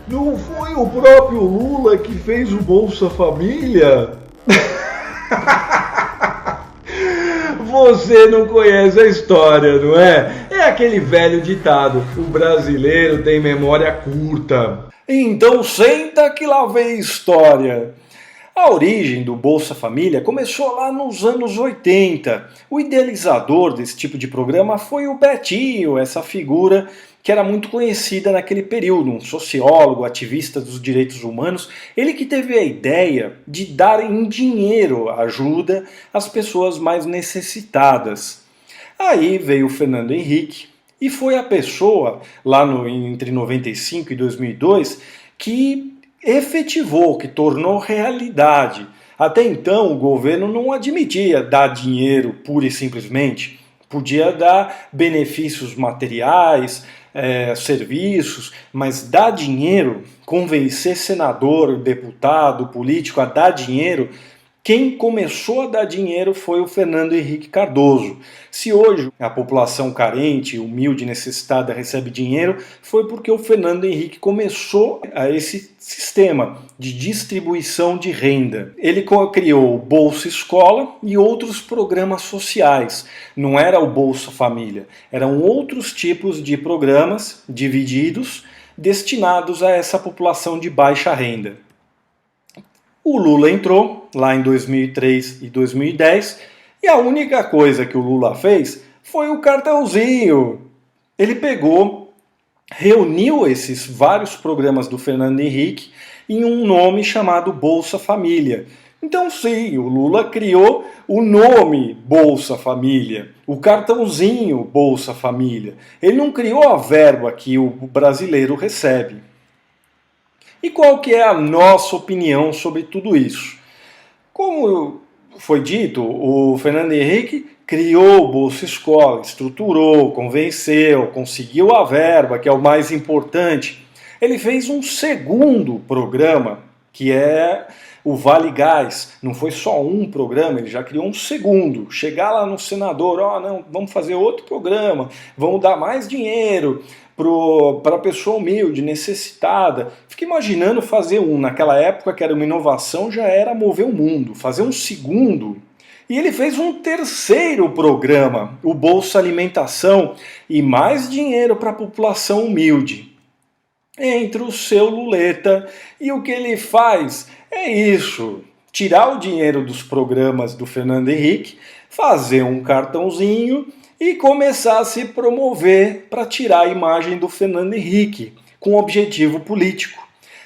Não foi o próprio Lula que fez o Bolsa Família? Você não conhece a história, não é? É aquele velho ditado: o brasileiro tem memória curta. Então senta que lá vem história. A origem do Bolsa Família começou lá nos anos 80. O idealizador desse tipo de programa foi o Betinho, essa figura que era muito conhecida naquele período, um sociólogo, ativista dos direitos humanos, ele que teve a ideia de dar em dinheiro ajuda às pessoas mais necessitadas. Aí veio o Fernando Henrique e foi a pessoa, lá entre 95 e 2002, que efetivou, que tornou realidade. Até então, o governo não admitia dar dinheiro pura e simplesmente. Podia dar benefícios materiais, serviços, mas dar dinheiro, convencer senador, deputado, político a dar dinheiro, quem começou a dar dinheiro foi o Fernando Henrique Cardoso. Se hoje a população carente, humilde, necessitada recebe dinheiro, foi porque o Fernando Henrique começou esse sistema de distribuição de renda. Ele criou o Bolsa Escola e outros programas sociais. Não era o Bolsa Família, eram outros tipos de programas divididos destinados a essa população de baixa renda. O Lula entrou lá em 2003 e 2010 e a única coisa que o Lula fez foi o cartãozinho. Ele pegou, reuniu esses vários programas do Fernando Henrique em um nome chamado Bolsa Família. Então sim, o Lula criou o nome Bolsa Família, o cartãozinho Bolsa Família. Ele não criou a verba que o brasileiro recebe. E qual que é a nossa opinião sobre tudo isso? Como foi dito, o Fernando Henrique criou o Bolsa Escola, estruturou, convenceu, conseguiu a verba, que é o mais importante. Ele fez um segundo programa, que é o Vale Gás. Não foi só um programa, ele já criou um segundo. Chegar lá no senador, não, vamos fazer outro programa, vamos dar mais dinheiro para a pessoa humilde, necessitada. Fica imaginando fazer um, naquela época que era uma inovação, já era mover o mundo. Fazer um segundo. E ele fez um terceiro programa, o Bolsa Alimentação, e mais dinheiro para a população humilde. Entre o seu Luleta, e o que ele faz é isso, tirar o dinheiro dos programas do Fernando Henrique, fazer um cartãozinho e começar a se promover para tirar a imagem do Fernando Henrique, com objetivo político.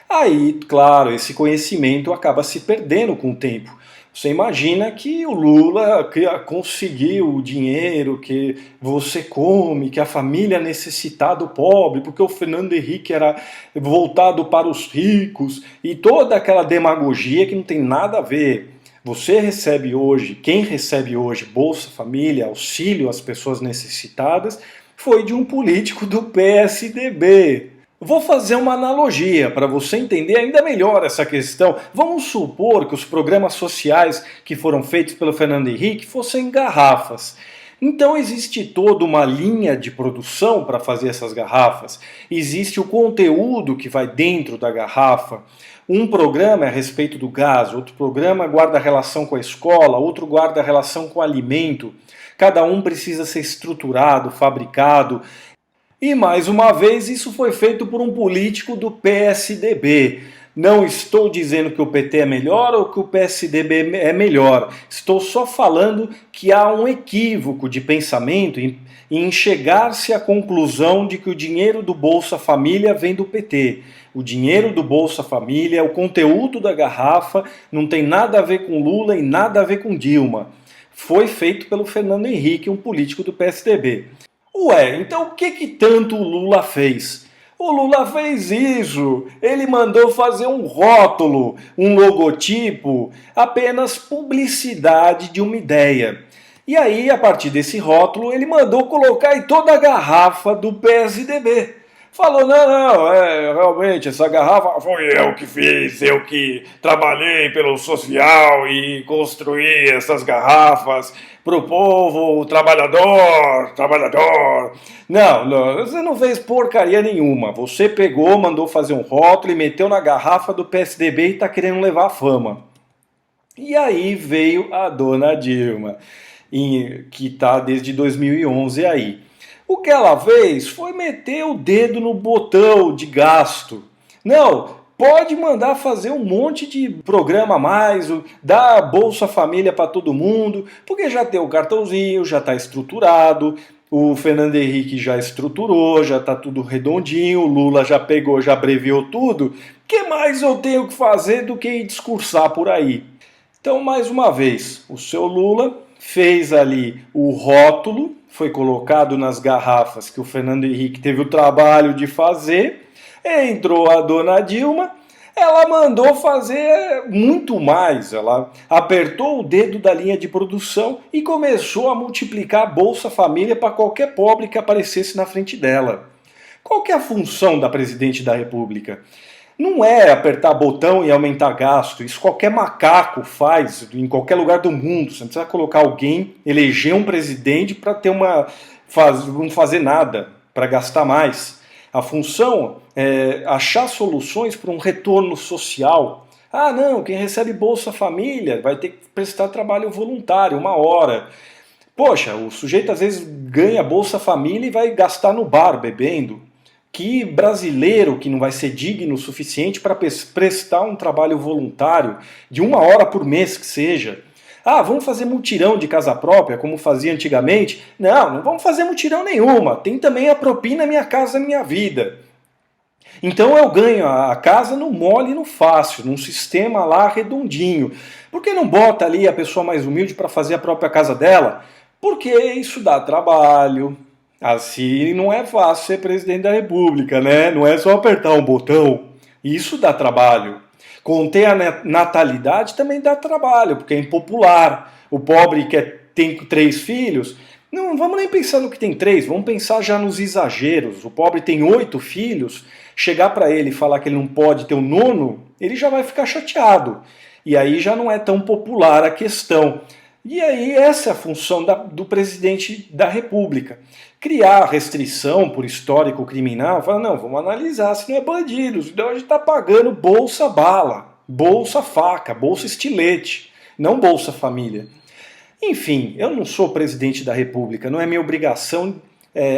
Aí, claro, esse conhecimento acaba se perdendo com o tempo. Você imagina que o Lula conseguiu o dinheiro que você come, que a família necessitada, o pobre, porque o Fernando Henrique era voltado para os ricos, e toda aquela demagogia que não tem nada a ver. Você recebe hoje, quem recebe hoje Bolsa Família, auxílio às pessoas necessitadas, foi de um político do PSDB. Vou fazer uma analogia para você entender ainda melhor essa questão. Vamos supor que os programas sociais que foram feitos pelo Fernando Henrique fossem garrafas. Então existe toda uma linha de produção para fazer essas garrafas. Existe o conteúdo que vai dentro da garrafa. Um programa é a respeito do gás, outro programa guarda relação com a escola, outro guarda relação com o alimento. Cada um precisa ser estruturado, fabricado. E mais uma vez isso foi feito por um político do PSDB. Não estou dizendo que o PT é melhor ou que o PSDB é melhor. Estou só falando que há um equívoco de pensamento em chegar-se à conclusão de que o dinheiro do Bolsa Família vem do PT. O dinheiro do Bolsa Família, o conteúdo da garrafa, não tem nada a ver com Lula e nada a ver com Dilma. Foi feito pelo Fernando Henrique, um político do PSDB. Ué, então o que tanto o Lula fez? O Lula fez isso, ele mandou fazer um rótulo, um logotipo, apenas publicidade de uma ideia. E aí, a partir desse rótulo, ele mandou colocar em toda a garrafa do PSDB. falou, não, realmente, essa garrafa foi eu que fiz, eu que trabalhei pelo social e construí essas garrafas pro povo trabalhador. Não, você não fez porcaria nenhuma, você pegou, mandou fazer um rótulo e meteu na garrafa do PSDB e tá querendo levar fama. E aí veio a dona Dilma, que está desde 2011 aí. O que ela fez foi meter o dedo no botão de gasto. Não, pode mandar fazer um monte de programa a mais, dar Bolsa Família para todo mundo, porque já tem o cartãozinho, já está estruturado, o Fernando Henrique já estruturou, já está tudo redondinho, o Lula já pegou, já abreviou tudo. O que mais eu tenho que fazer do que ir discursar por aí? Então, mais uma vez, o seu Lula fez ali o rótulo, foi colocado nas garrafas que o Fernando Henrique teve o trabalho de fazer, entrou a dona Dilma, ela mandou fazer muito mais, ela apertou o dedo da linha de produção e começou a multiplicar a Bolsa Família para qualquer pobre que aparecesse na frente dela. Qual que é a função da presidente da República? Não é apertar botão e aumentar gasto. Isso qualquer macaco faz em qualquer lugar do mundo. Você não precisa colocar alguém, eleger um presidente para ter não fazer nada, para gastar mais. A função é achar soluções para um retorno social. Ah, não, quem recebe Bolsa Família vai ter que prestar trabalho voluntário, 1 hora. Poxa, o sujeito às vezes ganha Bolsa Família e vai gastar no bar bebendo. Que brasileiro que não vai ser digno o suficiente para prestar um trabalho voluntário de 1 hora por mês que seja? Ah, vamos fazer mutirão de casa própria, como fazia antigamente? Não vamos fazer mutirão nenhuma. Tem também a propina Minha Casa Minha Vida. Então eu ganho a casa no mole e no fácil, num sistema lá redondinho. Por que não bota ali a pessoa mais humilde para fazer a própria casa dela? Porque isso dá trabalho. Assim não é fácil ser presidente da República, né? Não é só apertar um botão. Isso dá trabalho. Conter a natalidade também dá trabalho, porque é impopular. O pobre que tem 3 filhos, não vamos nem pensar no que tem 3, vamos pensar já nos exageros. O pobre tem 8 filhos, chegar para ele e falar que ele não pode ter o 9º, ele já vai ficar chateado. E aí já não é tão popular a questão. E aí essa é a função do presidente da República. Criar restrição por histórico criminal, falar, não, vamos analisar se não é bandido, senão a gente está pagando Bolsa Bala, Bolsa Faca, Bolsa Estilete, não Bolsa Família. Enfim, eu não sou presidente da República, não é minha obrigação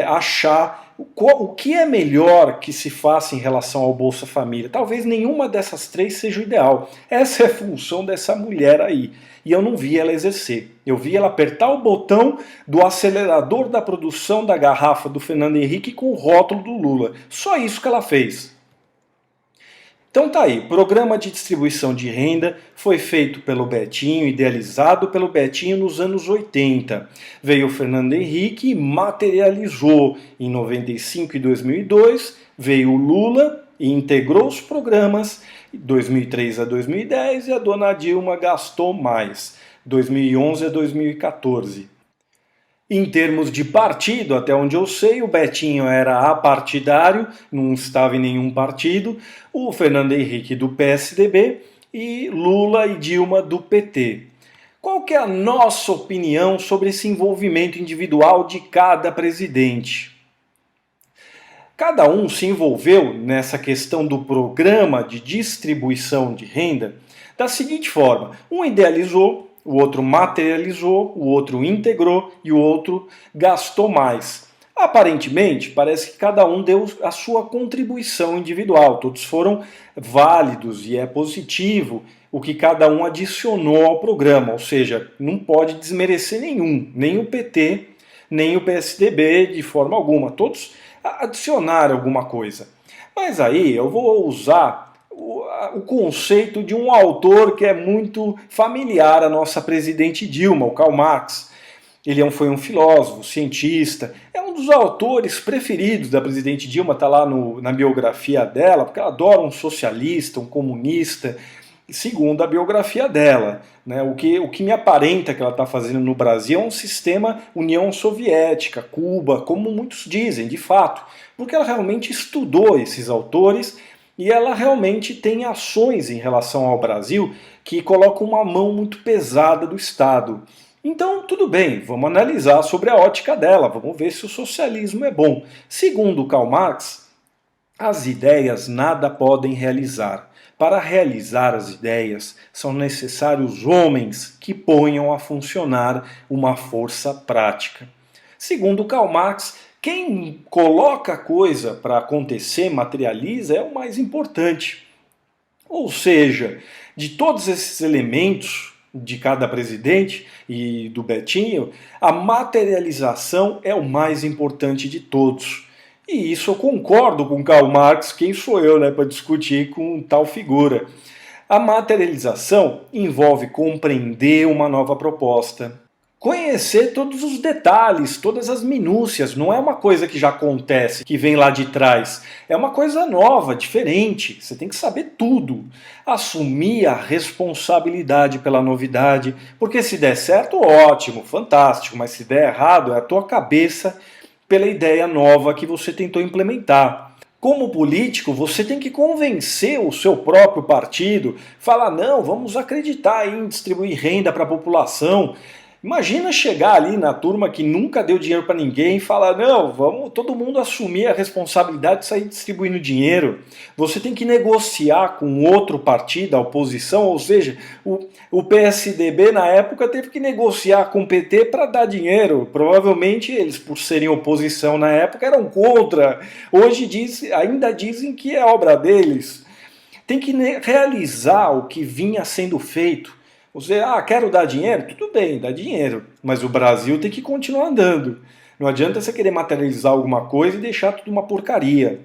achar o que é melhor que se faça em relação ao Bolsa Família. Talvez nenhuma dessas 3 seja o ideal. Essa é a função dessa mulher aí. E eu não vi ela exercer. Eu vi ela apertar o botão do acelerador da produção da garrafa do Fernando Henrique com o rótulo do Lula. Só isso que ela fez. Então tá aí, programa de distribuição de renda foi feito pelo Betinho, idealizado pelo Betinho nos anos 80. Veio o Fernando Henrique e materializou em 95 e 2002, veio o Lula e integrou os programas 2003 a 2010 e a dona Dilma gastou mais, 2011 a 2014. Em termos de partido, até onde eu sei, o Betinho era apartidário, não estava em nenhum partido, o Fernando Henrique do PSDB e Lula e Dilma do PT. Qual que é a nossa opinião sobre esse envolvimento individual de cada presidente? Cada um se envolveu nessa questão do programa de distribuição de renda da seguinte forma: um idealizou, o outro materializou, o outro integrou e o outro gastou mais. Aparentemente, parece que cada um deu a sua contribuição individual, todos foram válidos e é positivo o que cada um adicionou ao programa, ou seja, não pode desmerecer nenhum, nem o PT, nem o PSDB de forma alguma, todos adicionaram alguma coisa. Mas aí eu vou usar o conceito de um autor que é muito familiar à nossa presidente Dilma, o Karl Marx. Ele foi um filósofo, cientista, é um dos autores preferidos da presidente Dilma, está lá na biografia dela, porque ela adora um socialista, um comunista, segundo a biografia dela. Né? O que me aparenta que ela está fazendo no Brasil é um sistema União Soviética, Cuba, como muitos dizem, de fato, porque ela realmente estudou esses autores e ela realmente tem ações em relação ao Brasil que colocam uma mão muito pesada do Estado. Então, tudo bem, vamos analisar sobre a ótica dela, vamos ver se o socialismo é bom. Segundo Karl Marx, as ideias nada podem realizar. Para realizar as ideias, são necessários homens que ponham a funcionar uma força prática. Segundo Karl Marx, quem coloca a coisa para acontecer, materializa, é o mais importante. Ou seja, de todos esses elementos de cada presidente e do Betinho, a materialização é o mais importante de todos. E isso eu concordo com Karl Marx, quem sou eu, né, para discutir com tal figura. A materialização envolve compreender uma nova proposta, conhecer todos os detalhes, todas as minúcias, não é uma coisa que já acontece, que vem lá de trás. É uma coisa nova, diferente, você tem que saber tudo. Assumir a responsabilidade pela novidade, porque se der certo, ótimo, fantástico, mas se der errado, é a tua cabeça pela ideia nova que você tentou implementar. Como político, você tem que convencer o seu próprio partido, falar, não, vamos acreditar em distribuir renda para a população. Imagina chegar ali na turma que nunca deu dinheiro para ninguém e falar, não, vamos todo mundo assumir a responsabilidade de sair distribuindo dinheiro. Você tem que negociar com outro partido, a oposição, ou seja, o PSDB na época teve que negociar com o PT para dar dinheiro. Provavelmente eles, por serem oposição na época, eram contra. Hoje ainda dizem que é obra deles. Tem que realizar o que vinha sendo feito. Você, quero dar dinheiro? Tudo bem, dá dinheiro. Mas o Brasil tem que continuar andando. Não adianta você querer materializar alguma coisa e deixar tudo uma porcaria.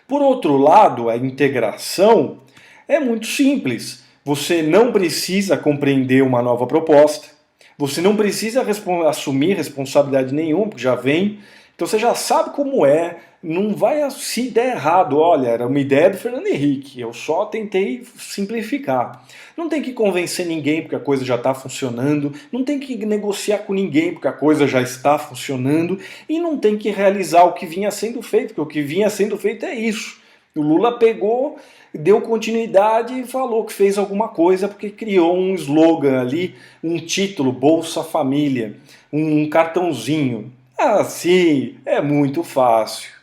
Por outro lado, a integração é muito simples. Você não precisa compreender uma nova proposta. Você não precisa assumir responsabilidade nenhuma, porque já vem. Então você já sabe como é. Não vai se der errado. Olha, era uma ideia do Fernando Henrique. Eu só tentei simplificar. Não tem que convencer ninguém porque a coisa já está funcionando. Não tem que negociar com ninguém porque a coisa já está funcionando. E não tem que realizar o que vinha sendo feito, porque o que vinha sendo feito é isso. O Lula pegou, deu continuidade e falou que fez alguma coisa porque criou um slogan ali, um título, Bolsa Família, um cartãozinho. Assim, é muito fácil.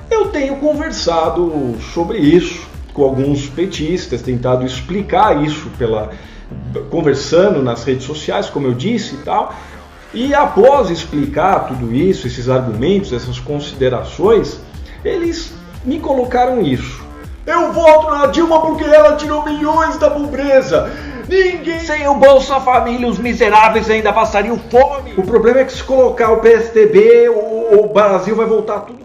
Eu tenho conversado sobre isso com alguns petistas, tentado explicar isso conversando nas redes sociais, como eu disse e tal. E após explicar tudo isso, esses argumentos, essas considerações, eles me colocaram isso. Eu voto na Dilma porque ela tirou milhões da pobreza. Ninguém... Sem o Bolsa Família, os miseráveis ainda passariam fome. O problema é que se colocar o PSDB, o Brasil vai voltar tudo...